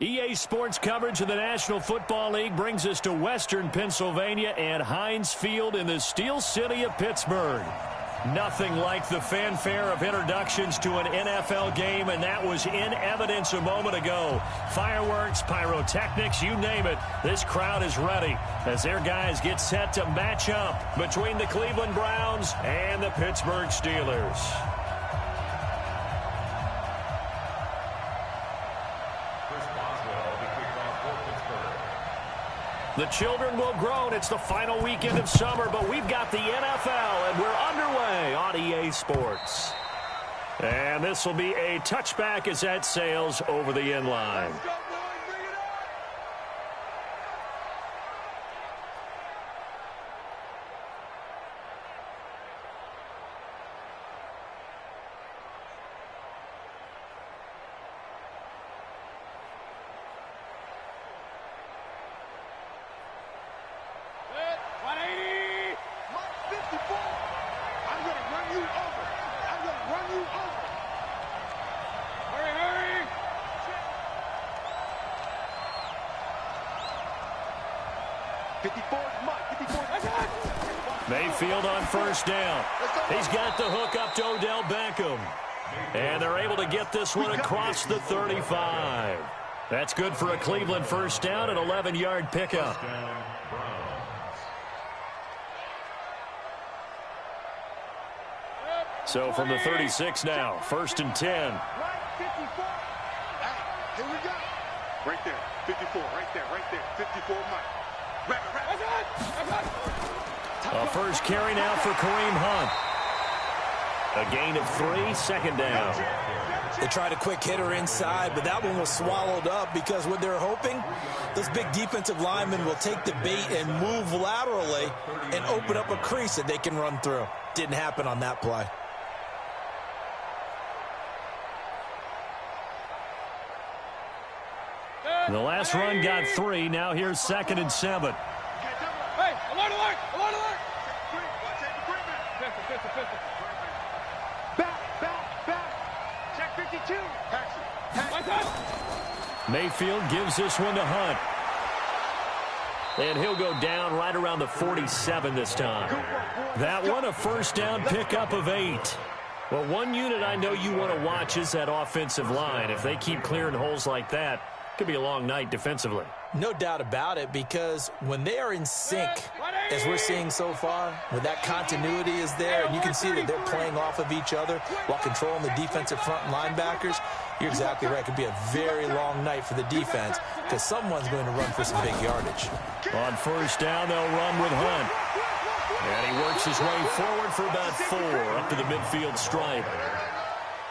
EA Sports coverage of the National Football League brings us to Western Pennsylvania and Heinz Field in the Steel City of Pittsburgh. Nothing like the fanfare of introductions to an NFL game, and that was in evidence a moment ago. Fireworks, pyrotechnics, you name it. This crowd is ready as their guys get set to match up between the Cleveland Browns and the Pittsburgh Steelers. The children will groan. It's the final weekend of summer, but we've got the NFL, and we're underway on EA Sports. And this will be a touchback as that sails over the end line. Mayfield on first down. He's got the hook up to Odell Beckham. And they're able to get this one across the 35. That's good for a Cleveland first down, an 11-yard pickup. So from the 36 now, 1st and 10. Here we go. Right there, 54, right there, 54, Mike. A first carry now for Kareem Hunt. A gain of 3, 2nd down. They tried a quick hitter inside, but that one was swallowed up because what they're hoping, this big defensive lineman will take the bait and move laterally and open up a crease that they can run through. Didn't happen on that play. The last run got 3. Now here's 2nd and 7. Hey, alert, alert, alert, alert. Back. Check 52. Mayfield gives this one to Hunt. And he'll go down right around the 47 this time. That one a first down pickup of 8. Well, one unit I know you want to watch is that offensive line. If they keep clearing holes like that, could be a long night defensively. No doubt about it, because when they are in sync, as we're seeing so far, when that continuity is there, and you can see that they're playing off of each other while controlling the defensive front linebackers, you're exactly right. It could be a very long night for the defense because someone's going to run for some big yardage. On first down, they'll run with Hunt. And he works his way forward for about 4 up to the midfield stripe.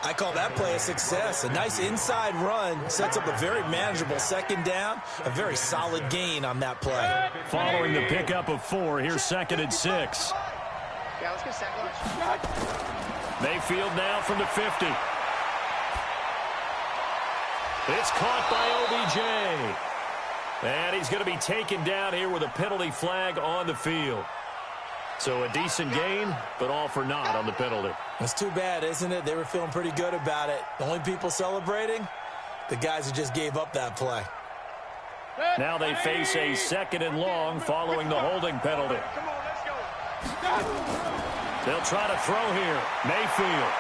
I call that play a success. A nice inside run sets up a very manageable 2nd down. A very solid gain on that play. Following the pickup of 4, here's 2nd and 6. Yeah, let's get second. Mayfield now from the 50. It's caught by OBJ. And he's going to be taken down here with a penalty flag on the field. So a decent gain, but all for naught on the penalty. That's too bad, isn't it? They were feeling pretty good about it. The only people celebrating, the guys who just gave up that play. Now they face a 2nd and long following the holding penalty. They'll try to throw here. Mayfield.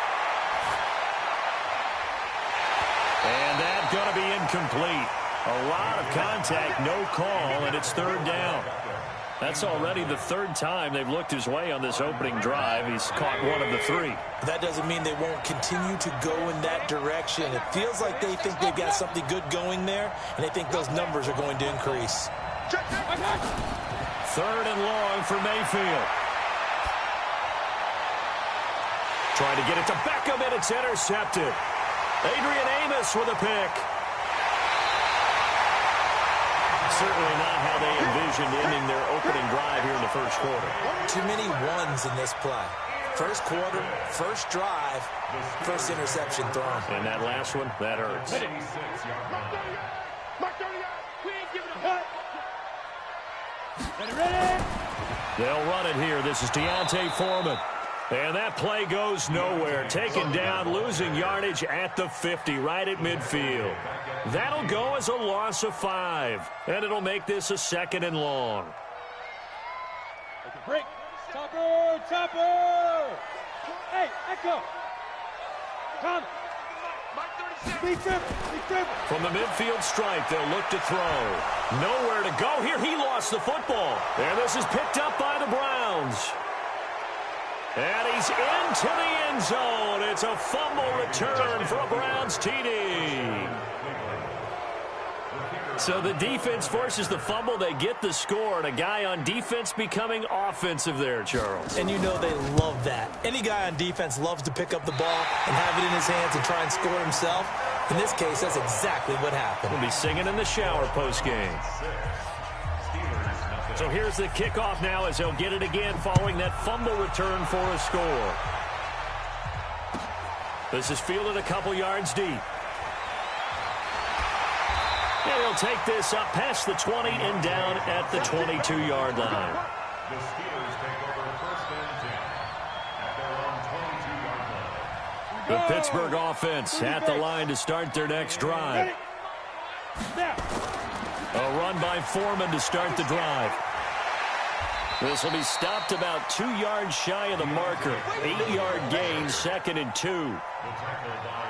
And that's going to be incomplete. A lot of contact, no call, and it's 3rd down. That's already the 3rd time they've looked his way on this opening drive. He's caught 1 of the 3. That doesn't mean they won't continue to go in that direction. It feels like they think they've got something good going there, and they think those numbers are going to increase. 3rd and long for Mayfield. Trying to get it to Beckham, and it's intercepted. Adrian Amos with a pick. Certainly not how they envisioned ending their opening drive here in the first quarter. Too many ones in this play. First quarter, first drive, first interception thrown. And that last one, that hurts. Ready? They'll run it here. This is Deontay Foreman. And that play goes nowhere. Taken down, losing yardage at the 50, right at midfield. That'll go as a loss of 5. And it'll make this a 2nd and long. Break. Topper. Hey, Echo. Come. From the midfield stripe, they'll look to throw. Nowhere to go here. He lost the football. And this is picked up by the Browns. And he's into the end zone. It's a fumble return for a Browns TD. So the defense forces the fumble. They get the score. And a guy on defense becoming offensive there, Charles. And you know they love that. Any guy on defense loves to pick up the ball and have it in his hands and try and score himself. In this case, that's exactly what happened. We'll be singing in the shower postgame. So here's the kickoff now as he'll get it again following that fumble return for a score. This is fielded a couple yards deep. And he'll take this up past the 20 and down at the 22-yard line. The Steelers take over 1st and 10 at their own 22-yard line. The Pittsburgh offense at the line to start their next drive. A run by Foreman to start the drive. This will be stopped about 2 yards shy of the marker. 8-yard gain, 2nd and 2.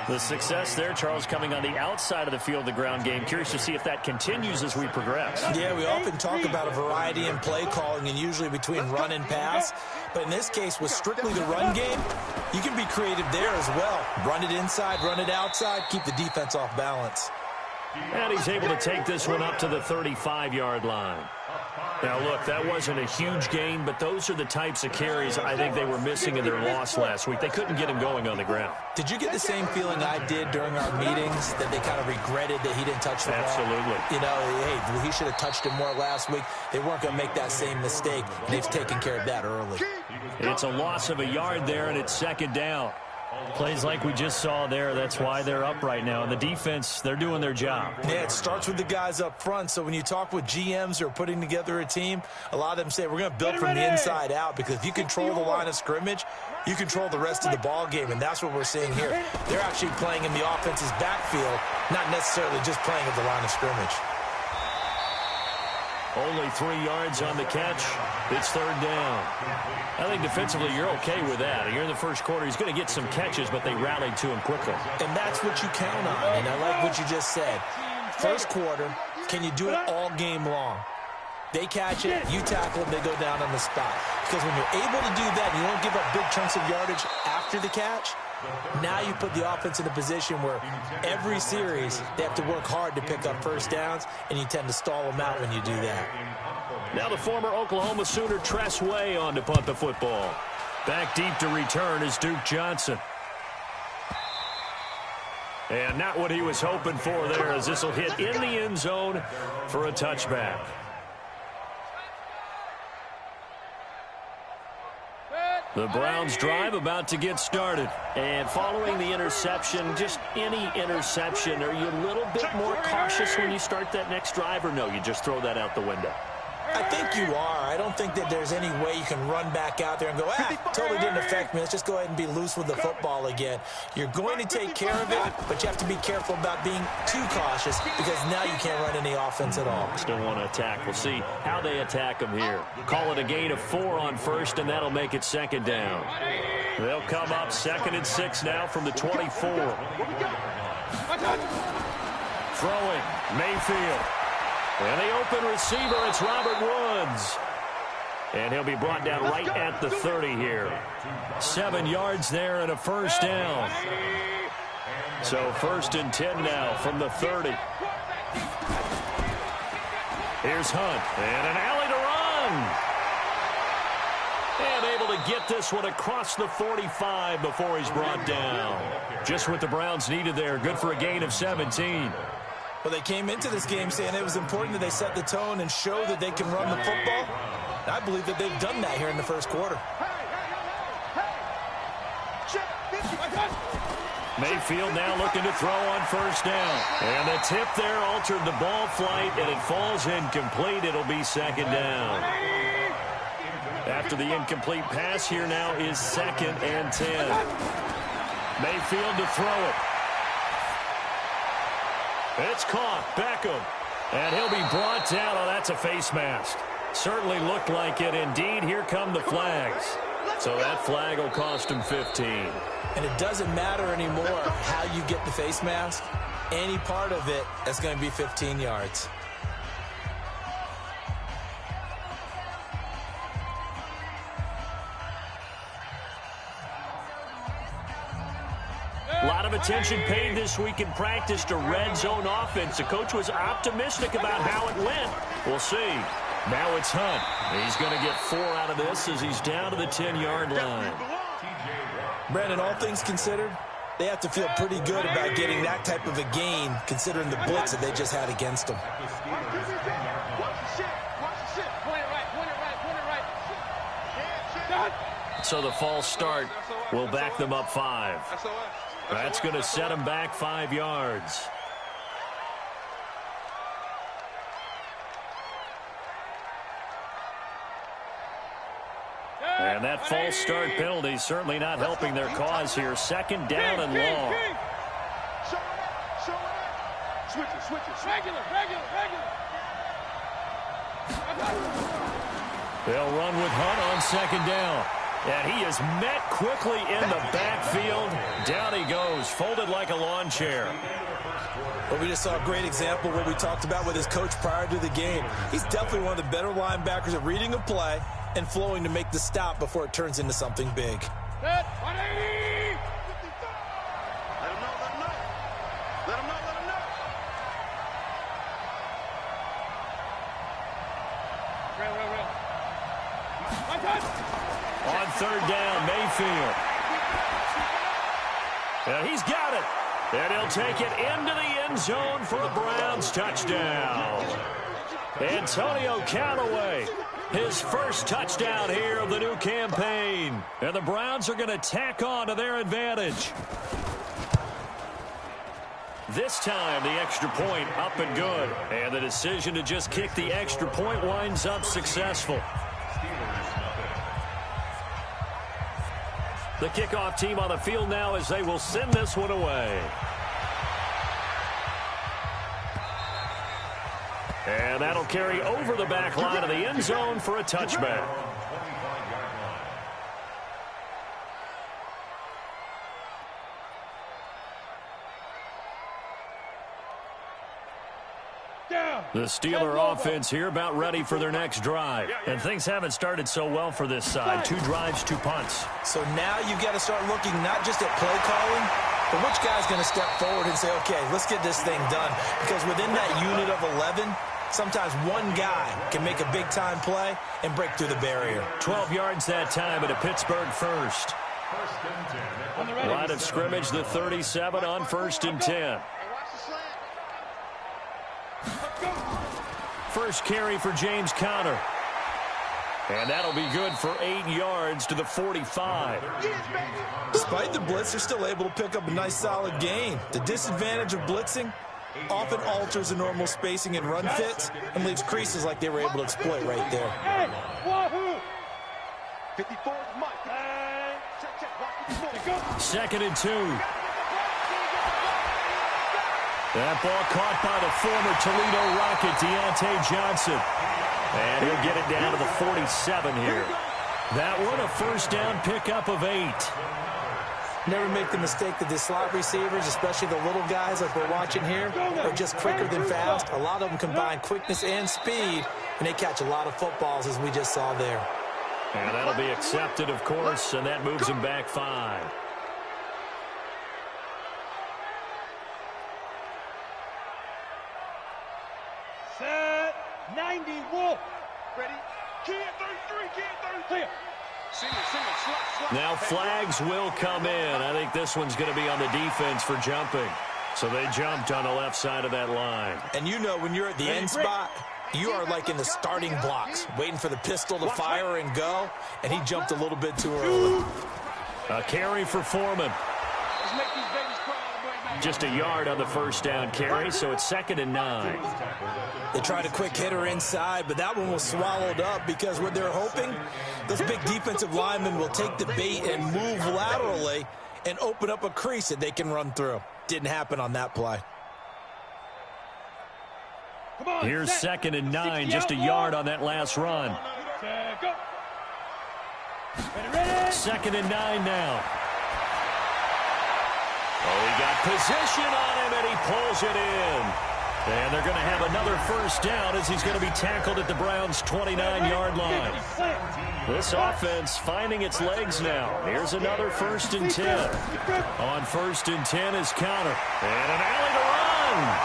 The success there, Charles, coming on the outside of the field, the ground game. Curious to see if that continues as we progress. Yeah, we often talk about a variety in play calling and usually between run and pass. But in this case, with strictly the run game, you can be creative there as well. Run it inside, run it outside, keep the defense off balance. And he's able to take this one up to the 35-yard line. Now, look, that wasn't a huge gain, but those are the types of carries I think they were missing in their loss last week. They couldn't get him going on the ground. Did you get the same feeling I did during our meetings, that they kind of regretted that he didn't touch the ball? Absolutely. You know, hey, he should have touched it more last week. They weren't going to make that same mistake. They've taken care of that early. It's a loss of a yard there, and it's 2nd down. Plays like we just saw there, that's why they're up right now. And the defense, they're doing their job. Yeah, it starts with the guys up front. So when you talk with GMs who are putting together a team, a lot of them say, we're going to build from the inside out, because if you control the line of scrimmage, you control the rest of the ball game, and that's what we're seeing here. They're actually playing in the offense's backfield, not necessarily just playing at the line of scrimmage. Only 3 yards on the catch. It's 3rd down. I think defensively you're okay with that. You're in the first quarter. He's going to get some catches, but they rallied to him quickly. And that's what you count on. And I like what you just said. First quarter, can you do it all game long? They catch it, you tackle it, they go down on the spot. Because when you're able to do that, you don't give up big chunks of yardage after the catch. Now you put the offense in a position where every series they have to work hard to pick up first downs, and you tend to stall them out when you do that. Now the former Oklahoma Sooner Tress Way on to punt the football. Back deep to return is Duke Johnson. And not what he was hoping for there, as this will hit in the end zone for a touchback. The Browns drive about to get started. And following the interception, just any interception, are you a little bit more cautious when you start that next drive, or no, you just throw that out the window? I think you are. I don't think that there's any way you can run back out there and go, totally didn't affect me. Let's just go ahead and be loose with the football again. You're going to take care of it, but you have to be careful about being too cautious, because now you can't run any offense at all. Still want to attack. We'll see how they attack them here. Call it a gain of 4 on first, and that'll make it 2nd down. They'll come up 2nd and 6 now from the 24. Throwing, Mayfield. And the open receiver, it's Robert Woods. And he'll be brought down right at the 30 here. 7 yards there and a first down. So 1st and 10 now from the 30. Here's Hunt, and an alley to run. And able to get this one across the 45 before he's brought down. Just what the Browns needed there. Good for a gain of 17. Well, they came into this game saying it was important that they set the tone and show that they can run the football. I believe that they've done that here in the first quarter. Mayfield now looking to throw on first down. And the tip there altered the ball flight, and it falls incomplete. It'll be 2nd down. After the incomplete pass, here now is 2nd and 10. Mayfield to throw it. It's caught. Beckham. And he'll be brought down. Oh, that's a face mask. Certainly looked like it. Indeed, here come the flags. So that flag will cost him 15. And it doesn't matter anymore how you get the face mask. Any part of it is going to be 15 yards. A lot of attention paid this week in practice to red zone offense. The coach was optimistic about how it went. We'll see. Now it's Hunt. He's going to get 4 out of this as he's down to the 10-yard line. Brandon, all things considered, they have to feel pretty good about getting that type of a gain considering the blitz that they just had against them. So the false start will back them up 5. That's going to set them back 5 yards. And that false start penalty certainly not helping their cause here. 2nd down and long. Switch it. Regular. They'll run with Hunt on 2nd down. And he is met quickly in the backfield. Down he goes, folded like a lawn chair. But we just saw a great example of what we talked about with his coach prior to the game. He's definitely one of the better linebackers at reading a play and flowing to make the stop before it turns into something big. Set, 180! Let him know. Real. One touch! On 3rd down, Mayfield. And he's got it. And he'll take it into the end zone for a Browns touchdown. Antonio Callaway, his first touchdown here of the new campaign. And the Browns are going to tack on to their advantage. This time, the extra point up and good. And the decision to just kick the extra point winds up successful. The kickoff team on the field now as they will send this one away. And that'll carry over the back line of the end zone for a touchback. The Steeler offense here about ready for their next drive. And things haven't started so well for this side. 2 drives, 2 punts. So now you've got to start looking not just at play calling, but which guy's going to step forward and say, okay, let's get this thing done. Because within that unit of 11, sometimes one guy can make a big-time play and break through the barrier. 12 yards that time at a Pittsburgh first. Line of scrimmage, the 37 on 1st and 10. First carry for James Conner. And that'll be good for 8 yards to the 45. Despite the blitz, they're still able to pick up a nice solid gain. The disadvantage of blitzing often alters the normal spacing and run fits and leaves creases like they were able to exploit right there. Hey, wahoo! 54 is Mike. Check. 2nd and 2. That ball caught by the former Toledo Rocket, Deontay Johnson. And he'll get it down to the 47 here. That one a first down pickup of 8. Never make the mistake that the slot receivers, especially the little guys like we're watching here, are just quicker than fast. A lot of them combine quickness and speed, and they catch a lot of footballs, as we just saw there. And that'll be accepted, of course, and that moves him back 5. Set, 90, Wolf. Ready? Key at 33, key at 33. Clear. Slot. Now flags will come in. I think this one's going to be on the defense for jumping. So they jumped on the left side of that line. And you know when you're at the end spot, you are like in the starting blocks, waiting for the pistol to fire and go, and he jumped a little bit too early. A carry for Foreman. Let's make these babies cry all the way back. Just a yard on the first down carry, so it's 2nd and 9. They tried a quick hitter inside, but that one was swallowed up because what they're hoping, those big defensive linemen will take the bait and move laterally and open up a crease that they can run through. Didn't happen on that play. Here's 2nd and 9, just a yard on that last run. 2nd and 9 now. Oh, he got position on him, and he pulls it in. And they're going to have another first down as he's going to be tackled at the Browns' 29-yard line. This offense finding its legs now. Here's another 1st and 10. On 1st and 10 is Counter. And an alley to run.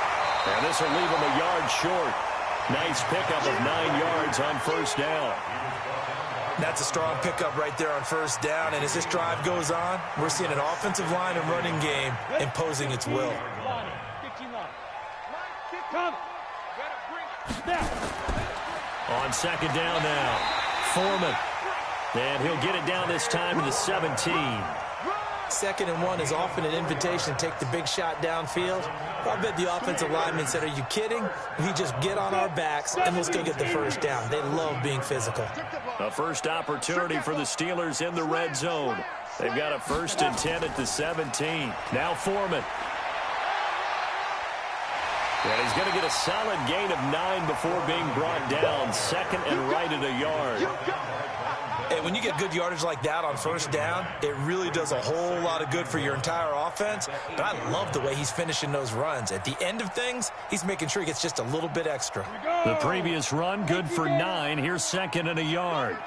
And this will leave him a yard short. Nice pickup of 9 yards on 1st down. That's a strong pickup right there on 1st down. And as this drive goes on, we're seeing an offensive line and running game imposing its will. On 2nd down now, Foreman. And he'll get it down this time to the 17. 2nd and 1 is often an invitation to take the big shot downfield. I bet the offensive lineman said, are you kidding? We just get on our backs and we'll still get the first down. They love being physical. A first opportunity for the Steelers in the red zone. They've got a 1st and 10 at the 17. Now Foreman. And he's going to get a solid gain of 9 before being brought down. 2nd and right at a yard. And when you get good yardage like that on 1st down, it really does a whole lot of good for your entire offense. But I love the way he's finishing those runs. At the end of things, he's making sure he gets just a little bit extra. The previous run, good for 9. Here's 2nd and a yard.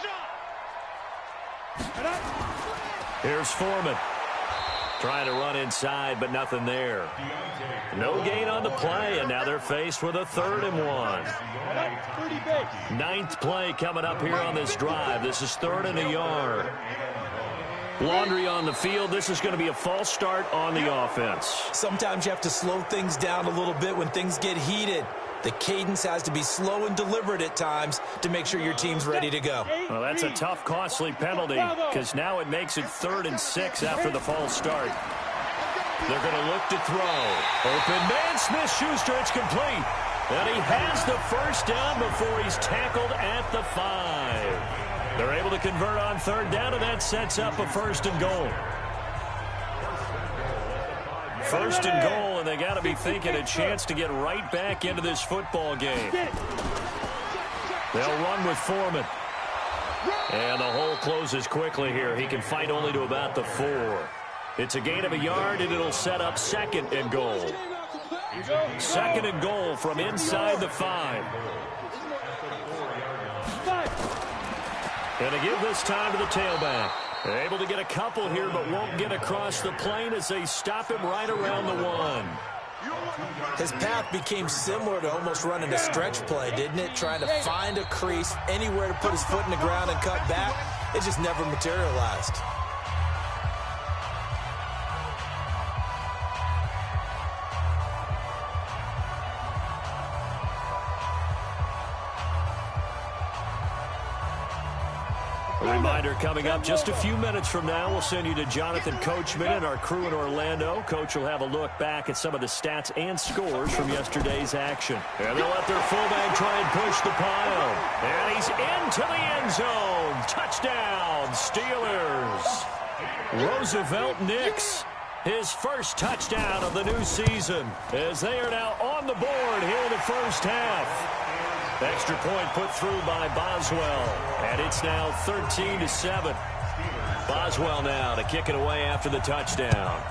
Here's Foreman. Trying to run inside, but nothing there. No gain on the play, and now they're faced with a 3rd and 1. 9th play coming up here on this drive. This is 3rd and a yard. Laundry on the field. This is going to be a false start on the offense. Sometimes you have to slow things down a little bit when things get heated. The cadence has to be slow and deliberate at times to make sure your team's ready to go. Well, that's a tough, costly penalty because now it makes it 3rd and 6 after the false start. They're going to look to throw. Open man, Smith-Schuster, it's complete. And he has the first down before he's tackled at the 5. They're able to convert on 3rd down, and that sets up a 1st and goal. 1st and goal, and they got to be thinking a chance to get right back into this football game. They'll run with Foreman. And the hole closes quickly here. He can fight only to about the 4. It's a gain of a yard, and it'll set up 2nd and goal. 2nd and goal from inside the 5. And to give this time to the tailback. They're able to get a couple here, but won't get across the plane as they stop him right around the 1. His path became similar to almost running a stretch play, didn't it? Trying to find a crease, anywhere to put his foot in the ground and cut back. It just never materialized. A reminder coming up just a few minutes from now. We'll send you to Jonathan Coachman and our crew in Orlando. Coach will have a look back at some of the stats and scores from yesterday's action. And they'll let their fullback try and push the pile. And he's into the end zone. Touchdown, Steelers. Roosevelt Nix, his first touchdown of the new season, as they are now on the board here in the first half. Extra point put through by Boswell, and it's now 13-7. Boswell now to kick it away after the touchdown.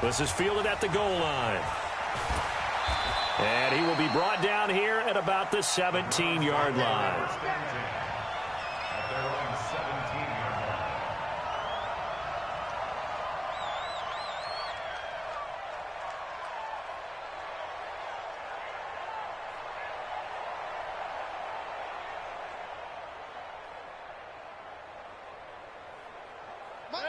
This is fielded at the goal line. And he will be brought down here at about the 17-yard line.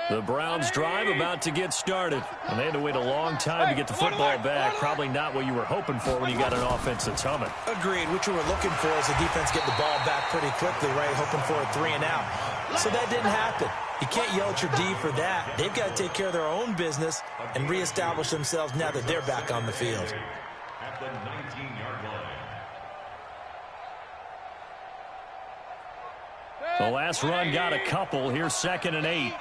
The Browns drive about to get started. And they had to wait a long time to get the football back. Probably not what you were hoping for when you got an offense that's humming. Agreed. What you were looking for is the defense get the ball back pretty quickly, right? Hoping for a 3 and out. So that didn't happen. You can't yell at your D for that. They've got to take care of their own business and reestablish themselves now that they're back on the field. At the 19-yard line. The last run got a couple. Here's 2nd and 8.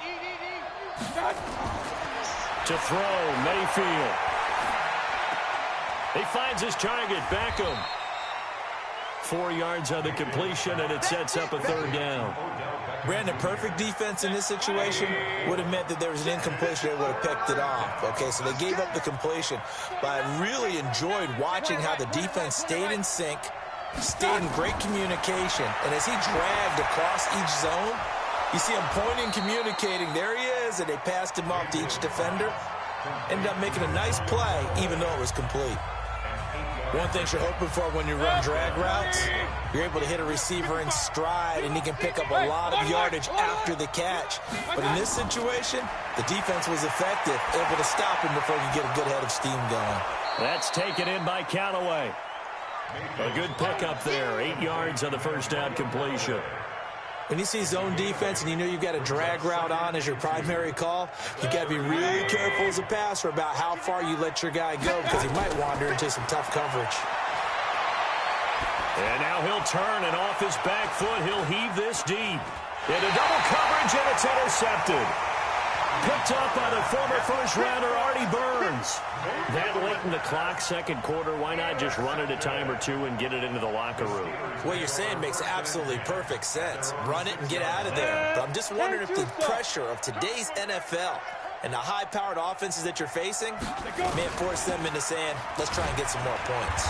To throw, Mayfield. He finds his target, Beckham. 4 yards on the completion, and it sets up a 3rd down. Brandon, perfect defense in this situation would have meant that there was an incompletion. They would have picked it off. Okay, so they gave up the completion. But I really enjoyed watching how the defense stayed in sync, stayed in great communication. And as he dragged across each zone, you see him pointing, communicating. There he is, and they passed him off to each defender. Ended up making a nice play, even though it was complete. One thing you're hoping for when you run drag routes, you're able to hit a receiver in stride, and he can pick up a lot of yardage after the catch. But in this situation, the defense was effective, able to stop him before he could get a good head of steam going. That's taken in by Callaway. A good pickup there, 8 yards on the 1st down completion. When you see zone defense and you know you've got a drag route on as your primary call, you've got to be really careful as a passer about how far you let your guy go because he might wander into some tough coverage. And now he'll turn, and off his back foot, he'll heave this deep. Into double coverage, and it's intercepted. Picked up by the former first-rounder, Artie Burns. That late in the clock, 2nd quarter, why not just run it a time or two and get it into the locker room? What you're saying makes absolutely perfect sense. Run it and get out of there. But I'm just wondering if the pressure of today's NFL and the high-powered offenses that you're facing may force them into saying, let's try and get some more points.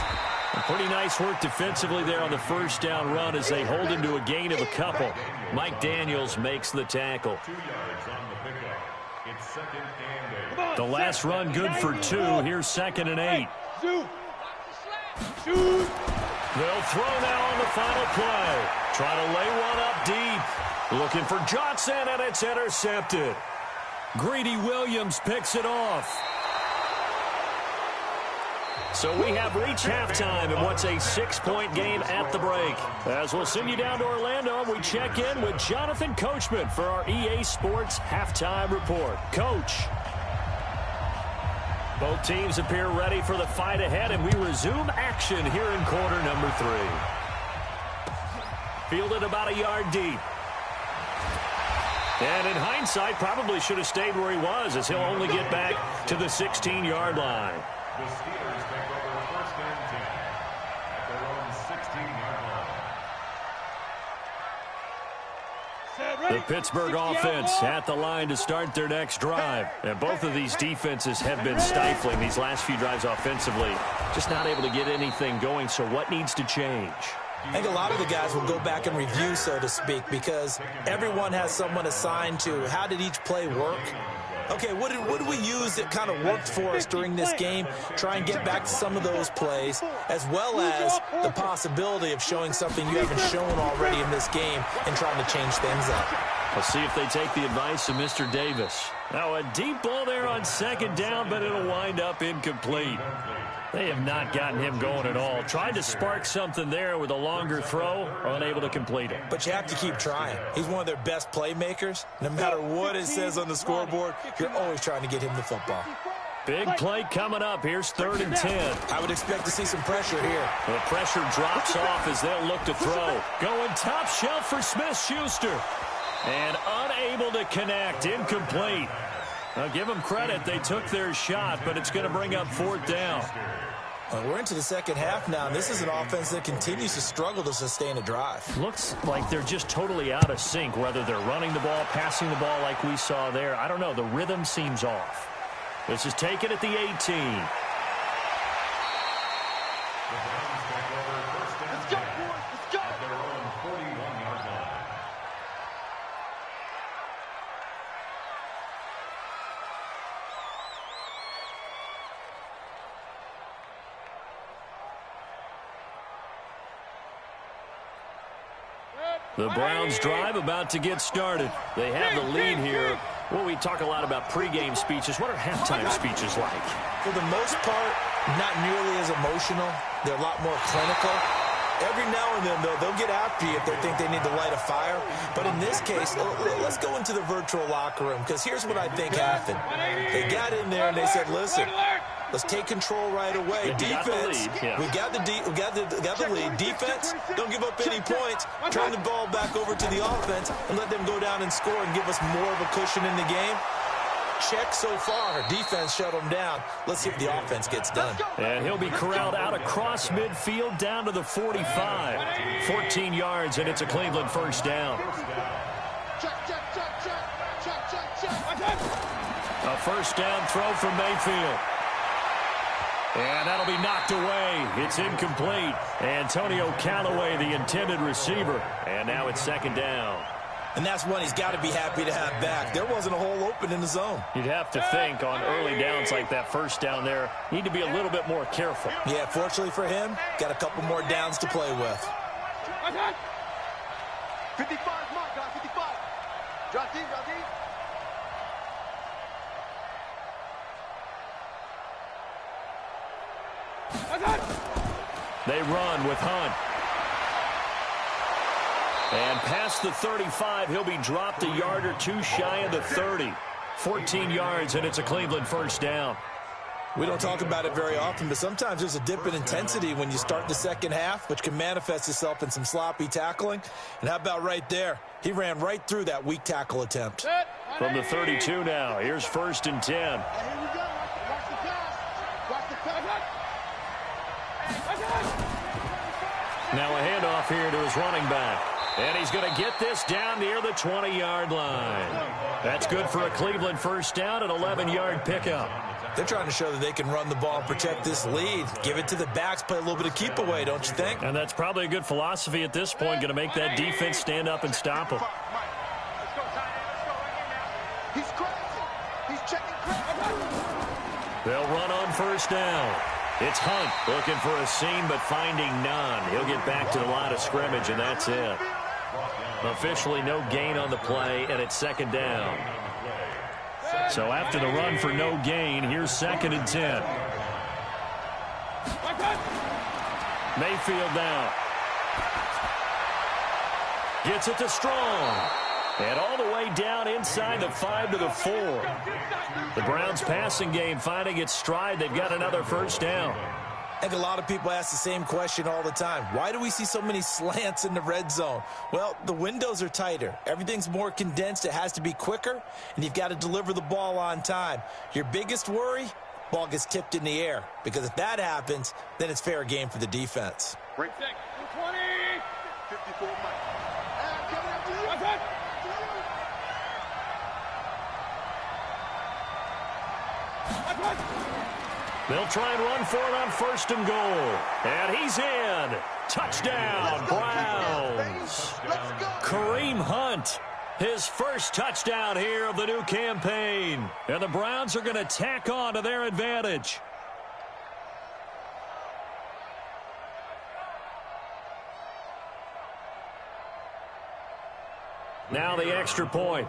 Pretty nice work defensively there on the 1st down run as they hold him to a gain of a couple. Mike Daniels makes the tackle. 2 yards on the pickup. It's 2nd and 8. The last run good for 2. Here's 2nd and 8. Shoot. They'll throw now on the final play. Try to lay one up deep. Looking for Johnson, and it's intercepted. Greedy Williams picks it off. So we have reached halftime in what's a 6-point game at the break. As we'll send you down to Orlando, we check in with Jonathan Coachman for our EA Sports Halftime Report. Coach. Both teams appear ready for the fight ahead, and we resume action here in quarter number 3. Fielded about a yard deep. And in hindsight, probably should have stayed where he was, as he'll only get back to the 16-yard line. The Steelers take over 1st and 10 at their own 16-yard line. The Pittsburgh offense at the line to start their next drive. And both of these defenses have been stifling these last few drives offensively. Just not able to get anything going, so what needs to change? I think a lot of the guys will go back and review, so to speak, because everyone has someone assigned to how did each play work. Okay, what did we use that kind of worked for us during this game? Try and get back to some of those plays, as well as the possibility of showing something you haven't shown already in this game and trying to change things up. Let's see if they take the advice of Mr. Davis. Now a deep ball there on 2nd down, but it'll wind up incomplete. They have not gotten him going at all. Tried to spark something there with a longer throw, unable to complete it. But you have to keep trying. He's one of their best playmakers. No matter what it says on the scoreboard, you're always trying to get him the football. Big play coming up. Here's 3rd and 10. I would expect to see some pressure here. The pressure drops off as they'll look to throw. Going top shelf for Smith-Schuster. And unable to connect. Incomplete. Now, give them credit. They took their shot, but it's going to bring up 4th down. We're into the 2nd half now, and this is an offense that continues to struggle to sustain a drive. Looks like they're just totally out of sync, whether they're running the ball, passing the ball like we saw there. I don't know. The rhythm seems off. This is taken at the 18. Let's go, boys. Let's go. At their own 41-yard line. The Browns drive about to get started. They have the lead here. Well, we talk a lot about pregame speeches. What are halftime speeches like? For the most part, not nearly as emotional. They're a lot more clinical. Every now and then, though, they'll get after you if they think they need to light a fire. But in this case, let's go into the virtual locker room, because here's what I think happened. They got in there and they said, listen, let's take control right away. Defense, we got the lead. Defense, don't give up any points. Turn the ball back over to the offense and let them go down and score and give us more of a cushion in the game. Check so far. Defense shut them down. Let's see if the offense gets done. And he'll be corralled out across midfield down to the 45. 14 yards, and it's a Cleveland first down. A first down throw from Mayfield. And that'll be knocked away. It's incomplete. Antonio Callaway, the intended receiver. And now it's second down. And that's one he's got to be happy to have back. There wasn't a hole open in the zone. You'd have to think on early downs like that first down there, need to be a little bit more careful. Yeah, fortunately for him, got a couple more downs to play with. 55, mark, guys, 55. Drop deep, drop deep. They run with Hunt. And past the 35, he'll be dropped a yard or two shy of the 30. 14 yards, and it's a Cleveland first down. We don't talk about it very often, but sometimes there's a dip in intensity when you start the second half, which can manifest itself in some sloppy tackling. And how about right there? He ran right through that weak tackle attempt. From the 32 now, here's first and 10. Here we go. Watch the pass. Watch the pass. Now a handoff here to his running back. And he's going to get this down near the 20-yard line. That's good for a Cleveland first down, an 11-yard pickup. They're trying to show that they can run the ball and protect this lead. Give it to the backs, play a little bit of keep away, don't you think? And that's probably a good philosophy at this point, going to make that defense stand up and stop them. He's crazy. He's checking crazy. They'll run on first down. It's Hunt looking for a seam, but finding none. He'll get back to the line of scrimmage, and that's it. Officially no gain on the play, and it's second down. So after the run for no gain, here's second and 10. Mayfield now. Gets it to Strong. And all the way down inside the 5 to the 4. The Browns passing game finding its stride. They've got another first down. I think a lot of people ask the same question all the time. Why do we see so many slants in the red zone? Well, the windows are tighter. Everything's more condensed. It has to be quicker, and you've got to deliver the ball on time. Your biggest worry, ball gets tipped in the air, because if that happens, then it's fair game for the defense. Break. 20. 54, Mike. They'll try and run for it on first and goal. And he's in. Touchdown, Browns. Kareem Hunt, his first touchdown here of the new campaign. And the Browns are going to tack on to their advantage. Now the extra point.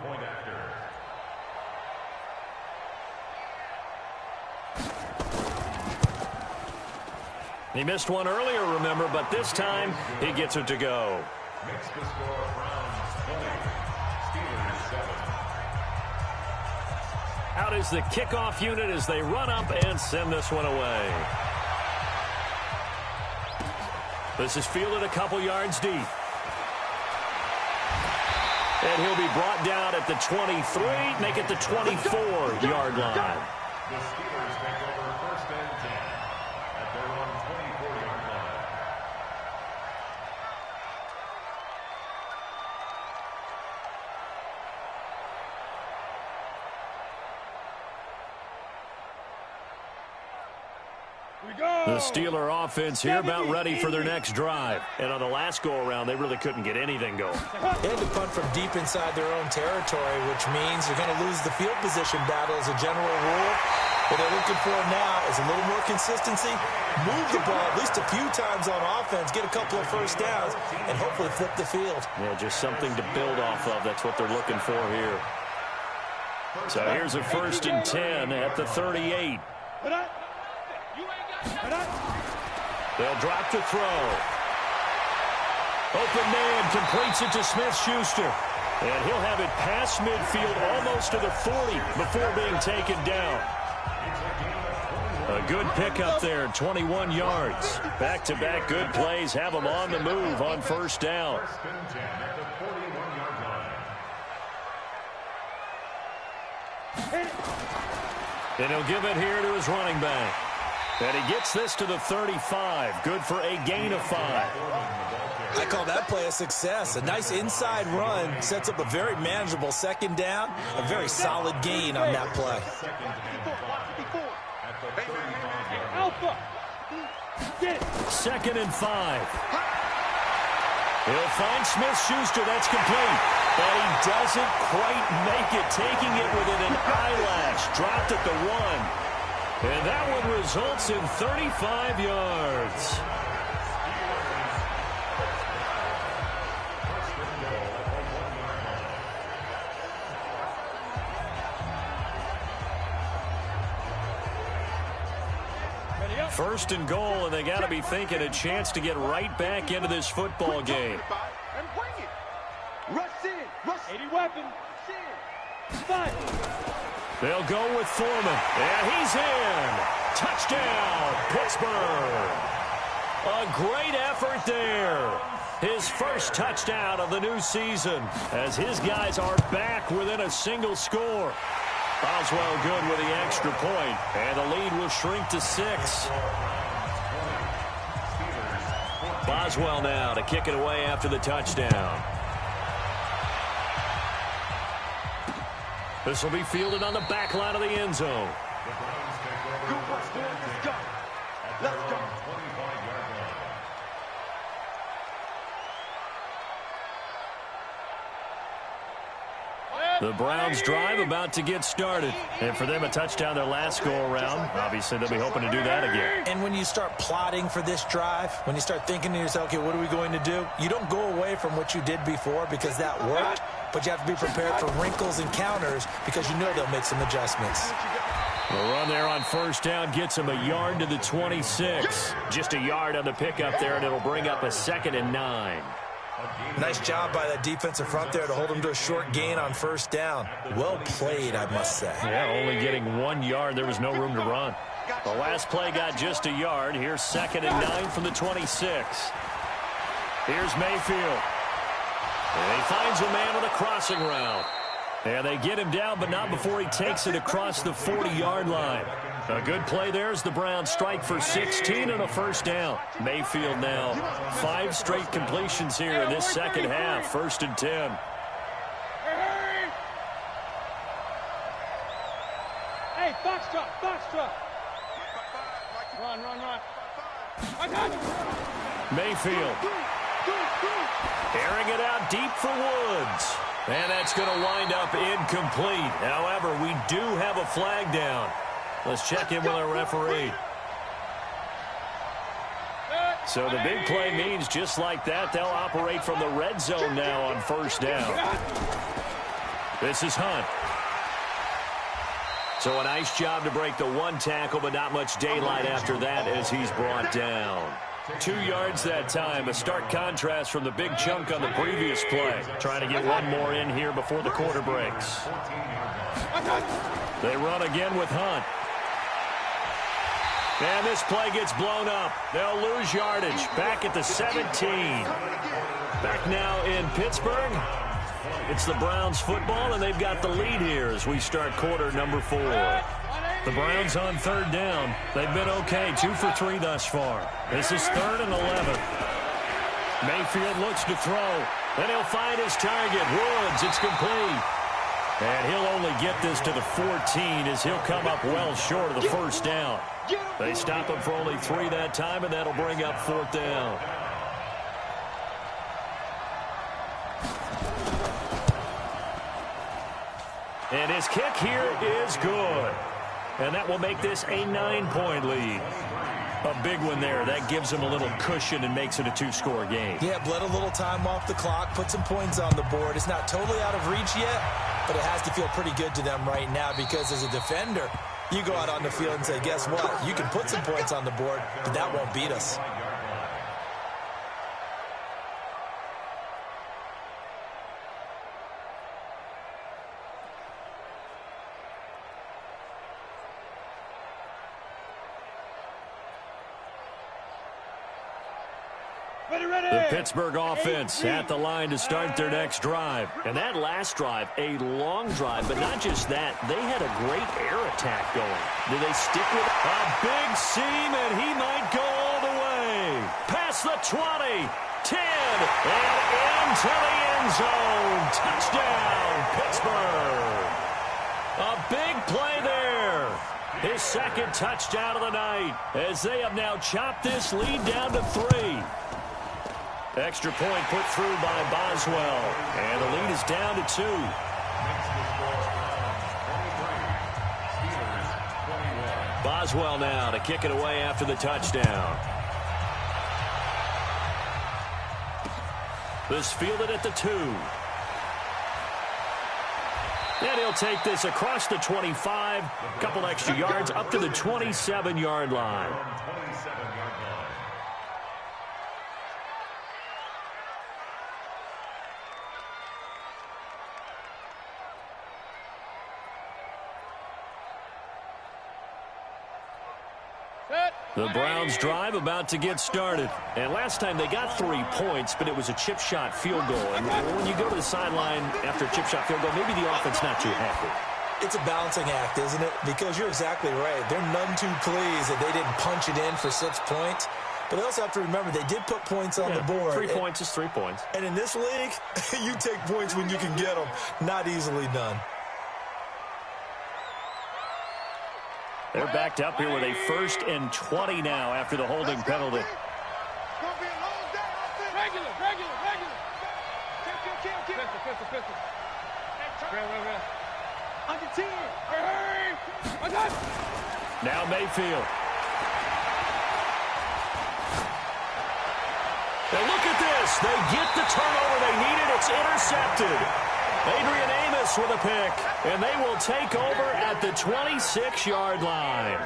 He missed one earlier, remember, but this time he gets it to go. Makes the score Browns 20, Steelers 7. Out is the kickoff unit as they run up and send this one away. This is fielded a couple yards deep. And he'll be brought down at the 23, make it the 24-yard line. The Steelers take over first and 10 at their own 24-yard line. The Steeler offense here about ready for their next drive. And on the last go-around, they really couldn't get anything going. They had to punt from deep inside their own territory, which means you're going to lose the field position battle as a general rule. What they're looking for now is a little more consistency, move the ball at least a few times on offense, get a couple of first downs, and hopefully flip the field. Yeah, just something to build off of. That's what they're looking for here. So here's a first and 10 at the 38. They'll drop to throw. Open man completes it to Smith-Schuster. And he'll have it past midfield almost to the 40 before being taken down. A good pickup there, 21 yards. Back-to-back good plays have him on the move on first down. And he'll give it here to his running back. And he gets this to the 35. Good for a gain of 5. I call that play a success. A nice inside run sets up a very manageable second down. A very solid gain on that play. Alpha. Second and 5. He'll find Smith-Schuster. That's complete. But he doesn't quite make it, taking it within an eyelash. Dropped at the 1. And that one results in 35 yards. First and goal, and they got to be thinking a chance to get right back into this football game. And bring it. Rush in. Rush. 80 weapon. Five. They'll go with Foreman. And he's in. Touchdown, Pittsburgh. A great effort there. His first touchdown of the new season as his guys are back within a single score. Boswell good with the extra point, and the lead will shrink to 6. Boswell now to kick it away after the touchdown. This will be fielded on the back line of the end zone. Good work, boys. Let's go. Let's go. The Browns drive about to get started. And for them, a touchdown their last go-around. Obviously, they'll be hoping to do that again. And when you start plotting for this drive, when you start thinking to yourself, okay, what are we going to do? You don't go away from what you did before because that worked, but you have to be prepared for wrinkles and counters because you know they'll make some adjustments. The run there on first down gets him a yard to the 26. Just a yard on the pickup there, and it'll bring up a 2nd and 9. Nice job by that defensive front there to hold him to a short gain on first down. Well played, I must say. Yeah, only getting 1 yard. There was no room to run. The last play got just a yard. Here's 2nd and 9 from the 26. Here's Mayfield. And he finds a man with a crossing route. And they get him down, but not before he takes it across the 40-yard line. A good play there as the Browns strike for 16 and a first down. Mayfield now 5 straight completions here in this second half. 1st and 10. Hey, box truck. Run. Mayfield airing it out deep for Woods. And that's going to wind up incomplete. However, we do have a flag down. Let's check in with our referee. So the big play means just like that, they'll operate from the red zone now on first down. This is Hunt. So a nice job to break the 1 tackle, but not much daylight after that as he's brought down. 2 yards that time, a stark contrast from the big chunk on the previous play. Trying to get 1 more in here before the quarter breaks. They run again with Hunt. And this play gets blown up. They'll lose yardage. Back at the 17. Back now in Pittsburgh. It's the Browns football, and they've got the lead here as we start quarter number 4. The Browns on 3rd down. They've been okay, 2 for 3 thus far. This is 3rd and 11. Mayfield looks to throw. Then he'll find his target. Woods, it's complete. And he'll only get this to the 14 as he'll come up well short of the first down. They stop him for only 3 that time, and that'll bring up 4th down. And his kick here is good. And that will make this a 9-point lead. A big one there. That gives them a little cushion and makes it a 2-score game. Yeah, bled a little time off the clock, put some points on the board. It's not totally out of reach yet, but it has to feel pretty good to them right now because as a defender, you go out on the field and say, guess what? You can put some points on the board, but that won't beat us. The Pittsburgh offense at the line to start their next drive. And that last drive, a long drive, but not just that. They had a great air attack going. Do they stick with it? A big seam, and he might go all the way. Past the 20, 10, and into the end zone. Touchdown, Pittsburgh. A big play there. His second touchdown of the night as they have now chopped this lead down to 3. Extra point put through by Boswell. And the lead is down to 2. Boswell now to kick it away after the touchdown. This fielded at the 2. And he'll take this across the 25. A couple extra yards up to the 27-yard line. The Browns drive about to get started. And last time they got 3 points, but it was a chip shot field goal. And when you go to the sideline after a chip shot field goal, maybe the offense not too happy. It's a balancing act, isn't it? Because you're exactly right. They're none too pleased that they didn't punch it in for 6 points. But they also have to remember they did put points on the board. 3 points is 3 points. And in this league, you take points when you can get them. Not easily done. They're backed up here with a 1st and 20 now after the holding penalty. Regular. Pistol. Under 10. Hurry. Now Mayfield. Now look at this. They get the turnover they needed. It's intercepted. Adrian Amos with a pick, and they will take over at the 26-yard line.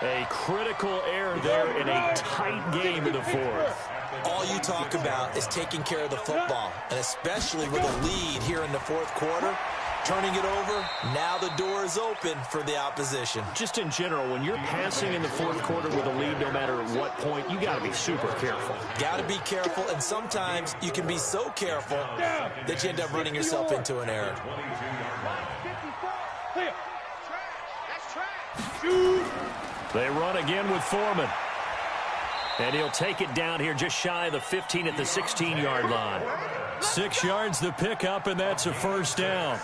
A critical error there in a tight game in the 4th. All you talk about is taking care of the football, and especially with a lead here in the 4th quarter. Turning it over, now the door is open for the opposition. Just in general, when you're passing in the 4th quarter with a lead, no matter what point, you got to be super careful. Got to be careful, and sometimes you can be so careful that you end up running yourself into an error. They run again with Foreman. And he'll take it down here just shy of the 15 at the 16-yard line. 6 yards the pickup, and that's a 1st down.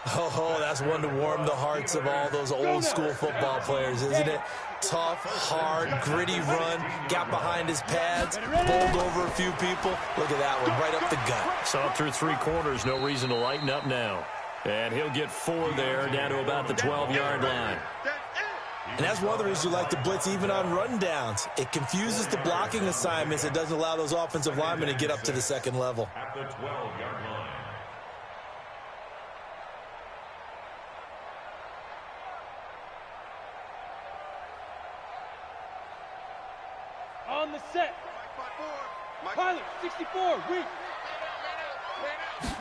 Oh, that's one to warm the hearts of all those old-school football players, isn't it? Tough, hard, gritty run, got behind his pads, bowled over a few people. Look at that one, right up the gut. Saw through 3 quarters, no reason to lighten up now. And he'll get 4 there, down to about the 12-yard line. And that's one of the reasons you like to blitz even on rundowns. It confuses the blocking assignments. It doesn't allow those offensive linemen to get up to the 2nd level. At the 12-yard line. On the set. Pilot, 64, weak.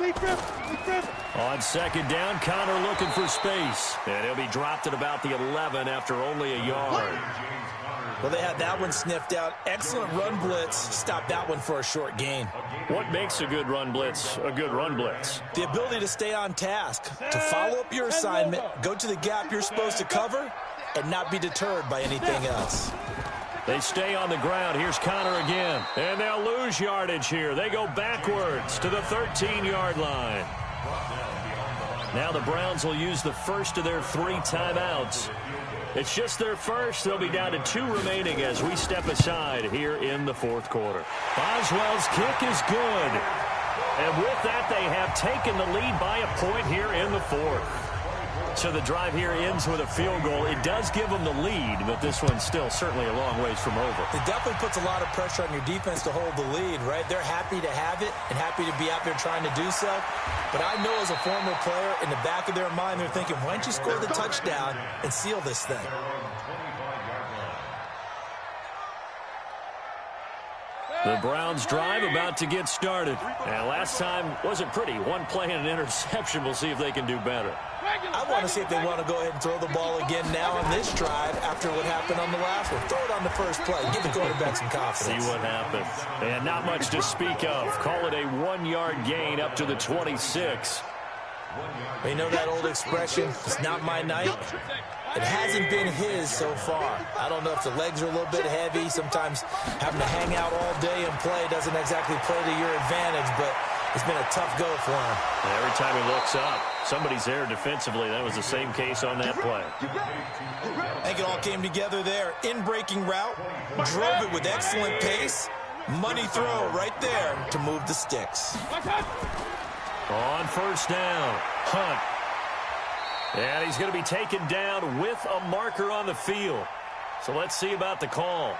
Lee Griffin. On 2nd down, Connor looking for space. And he'll be dropped at about the 11 after only a yard. Well, they had that one sniffed out. Excellent run blitz. Stopped that one for a short gain. What makes a good run blitz a good run blitz? The ability to stay on task, to follow up your assignment, go to the gap you're supposed to cover, and not be deterred by anything else. They stay on the ground. Here's Connor again. And they'll lose yardage here. They go backwards to the 13-yard line. Now the Browns will use the first of their 3 timeouts. It's just their first. They'll be down to 2 remaining as we step aside here in the 4th quarter. Boswell's kick is good. And with that, they have taken the lead by a point here in the 4th. So the drive here ends with a field goal. It does give them the lead, but this one's still certainly a long ways from over. It definitely puts a lot of pressure on your defense to hold the lead, right? They're happy to have it and happy to be out there trying to do so. But I know as a former player, in the back of their mind, they're thinking, why don't you score the touchdown and seal this thing? The Browns drive about to get started. And last time wasn't pretty. One play and an interception. We'll see if they can do better. I want to see if they want to go ahead and throw the ball again now on this drive after what happened on the last one. Throw it on the first play. Give the quarterback some confidence. See what happens. And not much to speak of. Call it a 1-yard gain up to the 26. You know that old expression, it's not my night? It hasn't been his so far. I don't know if the legs are a little bit heavy. Sometimes having to hang out all day and play doesn't exactly play to your advantage, but it's been a tough go for him. And every time he looks up, somebody's there defensively. That was the same case on that play. I think it all came together there. In-breaking route, drove it with excellent pace. Money throw right there to move the sticks. On first down, Hunt. And he's going to be taken down with a marker on the field. So let's see about the call.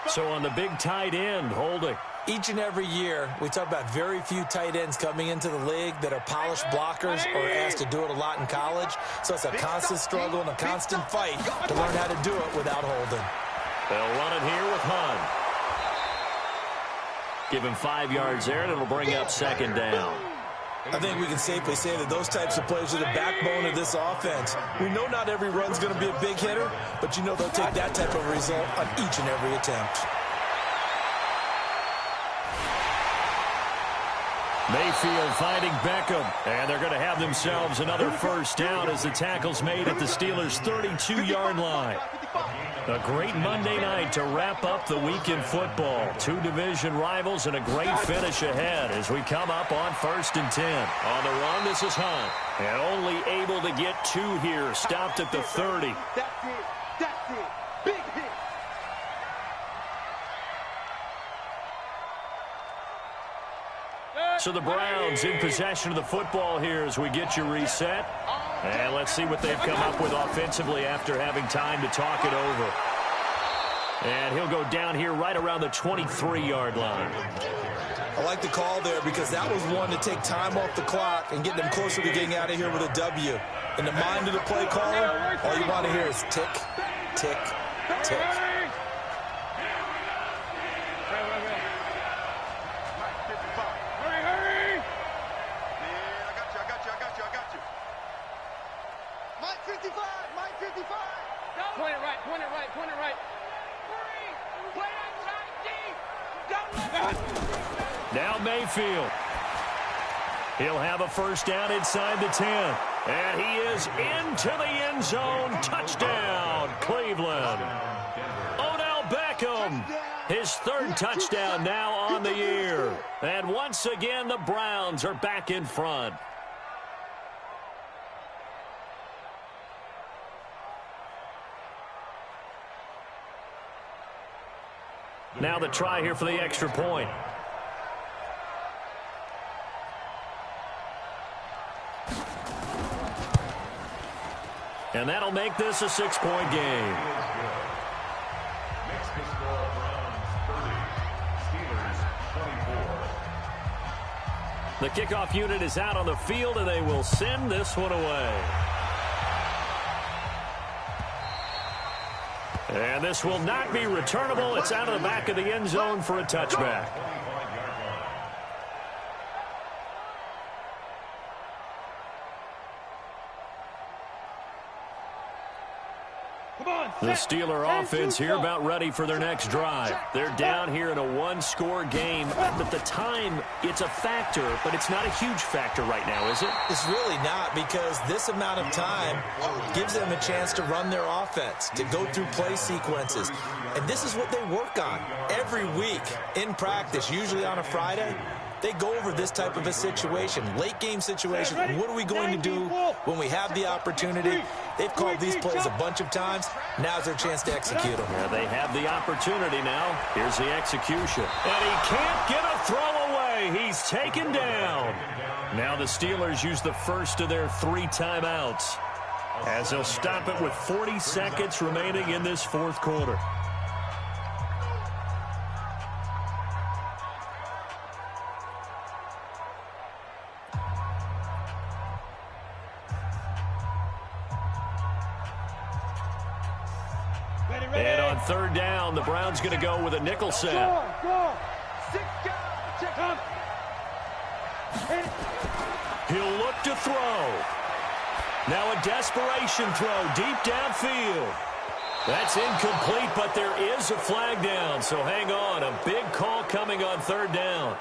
So on the big tight end, holding. Each and every year, we talk about very few tight ends coming into the league that are polished blockers or asked to do it a lot in college. So it's a constant struggle and a constant fight to learn how to do it without holding. They'll run it here with Hunt. Give him 5 yards there, and it'll bring up second down. I think we can safely say that those types of plays are the backbone of this offense. We know not every run's going to be a big hitter, but you know they'll take that type of result on each and every attempt. Mayfield finding Beckham, and they're going to have themselves another first down as the tackle's made at the Steelers' 32-yard line. A great Monday night to wrap up the week in football. 2 division rivals and a great finish ahead as we come up on 1st and 10. On the run, this is Hunt. And only able to get 2 here. Stopped at the 30. That's it. That's it. Big hit. So the Browns in possession of the football here as we get you reset. And let's see what they've come up with offensively after having time to talk it over. And he'll go down here right around the 23-yard line. I like the call there because that was one to take time off the clock and get them closer to getting out of here with a W. In the mind of the play caller, all you want to hear is tick, tick, tick. Now Mayfield. He'll have a first down inside the 10. And he is into the end zone. Touchdown, Cleveland. Odell Beckham, his 3rd touchdown now on the year. And once again, the Browns are back in front. Now the try here for the extra point. And that'll make this a 6-point game. Makes the score Browns 30, Steelers 24. The kickoff unit is out on the field, and they will send this one away. And this will not be returnable. It's out of the back of the end zone for a touchback. The Steeler offense here about ready for their next drive. They're down here in a 1-score game. But the time, it's a factor, but it's not a huge factor right now, is it? It's really not because this amount of time gives them a chance to run their offense, to go through play sequences. And this is what they work on every week in practice, usually on a Friday. They go over this type of a situation, late game situation. What are we going to do when we have the opportunity? They've called these plays a bunch of times. Now's their chance to execute them. Yeah, they have the opportunity now. Here's the execution. And he can't get a throw away. He's taken down. Now the Steelers use the first of their 3 timeouts as they'll stop it with 40 seconds remaining in this 4th quarter. And on 3rd down, the Browns going to go with a nickel set. He'll look to throw. Now a desperation throw deep downfield. That's incomplete, but there is a flag down, so hang on. A big call coming on third down.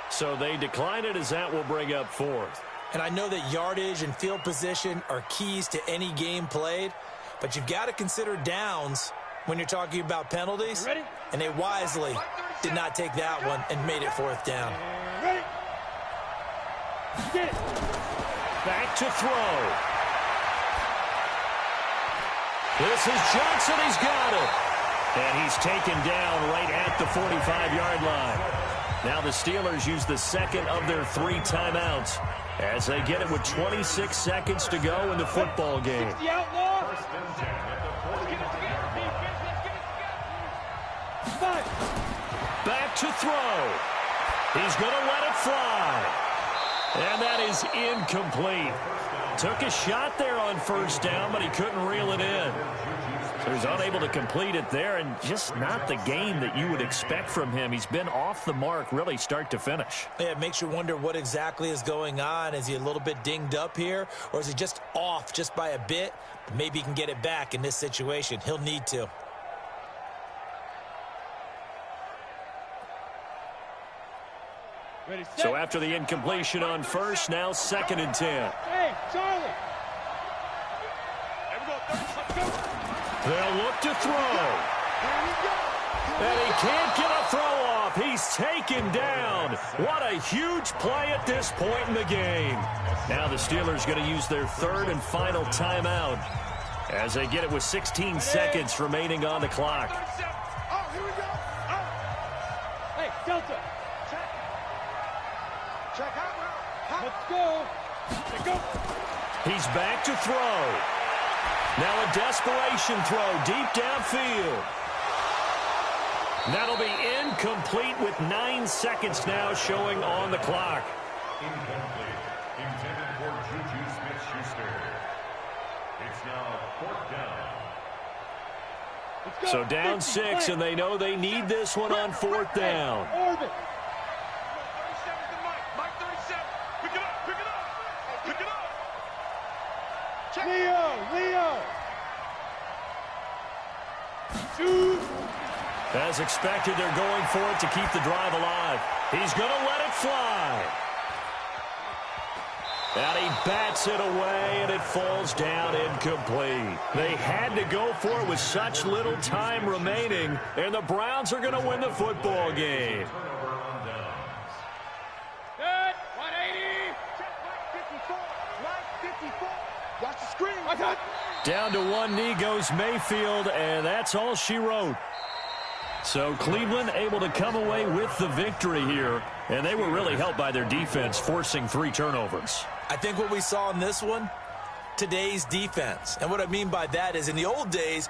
So they decline it, as that will bring up fourth. And I know that yardage and field position are keys to any game played, but you've got to consider downs when you're talking about penalties. Ready? And they wisely did not take that one and made it fourth down. Ready? Get it. Back to throw. This is Johnson. He's got it. And he's taken down right at the 45-yard line. Now the Steelers use the second of their 3 timeouts as they get it with 26 seconds to go in the football game. The outlaw. First and 10 at the 40-yard line. 5. Back to throw. He's going to let it fly. And that is incomplete. Took a shot there on first down, but he couldn't reel it in. So he's unable to complete it there, and just not the game that you would expect from him. He's been off the mark really start to finish. Yeah, it makes you wonder what exactly is going on. Is he a little bit dinged up here, or is he just off just by a bit? Maybe he can get it back in this situation. He'll need to. Ready, set. So after the incompletion on first, now second and 10. Hey, Charlie. They'll look to throw. And he can't get a throw off. He's taken down. What a huge play at this point in the game. Now the Steelers going to use their third and final timeout as they get it with 16 seconds remaining on the clock. Oh, here we go. Oh. Hey, Delta. Check out now. Let's go. Let's go. He's back to throw. Now a desperation throw deep downfield. That'll be incomplete with 9 seconds now showing on the clock. Incomplete. Intended for Juju Smith-Schuster. It's now fourth down. Let's go. So down 50, 6, and they know they need this one on fourth down. Orbit. 37 to Mike 37. Pick it up, pick it up. Pick it up. Check. Leo. Shoot. As expected, they're going for it to keep the drive alive. He's going to let it fly. And he bats it away, and it falls down incomplete. They had to go for it with such little time remaining, and the Browns are going to win the football game. Turnover on downs. Good. 180. Check Mike 54. Mike 54. Watch the screen. I got. Down to one knee goes Mayfield, and that's all she wrote. So Cleveland able to come away with the victory here, and they were really helped by their defense, forcing 3 turnovers. I think what we saw in this one, today's defense. And what I mean by that is in the old days,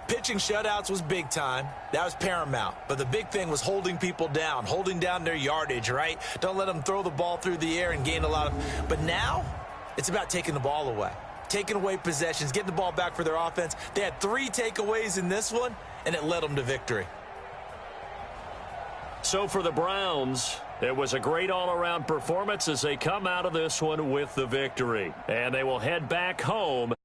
pitching shutouts was big time. That was paramount. But the big thing was holding people down, holding down their yardage, right? Don't let them throw the ball through the air and gain a lot of. But now it's about taking the ball away, taking away possessions, getting the ball back for their offense. They had 3 takeaways in this one, and it led them to victory. So for the Browns, it was a great all-around performance as they come out of this one with the victory. And they will head back home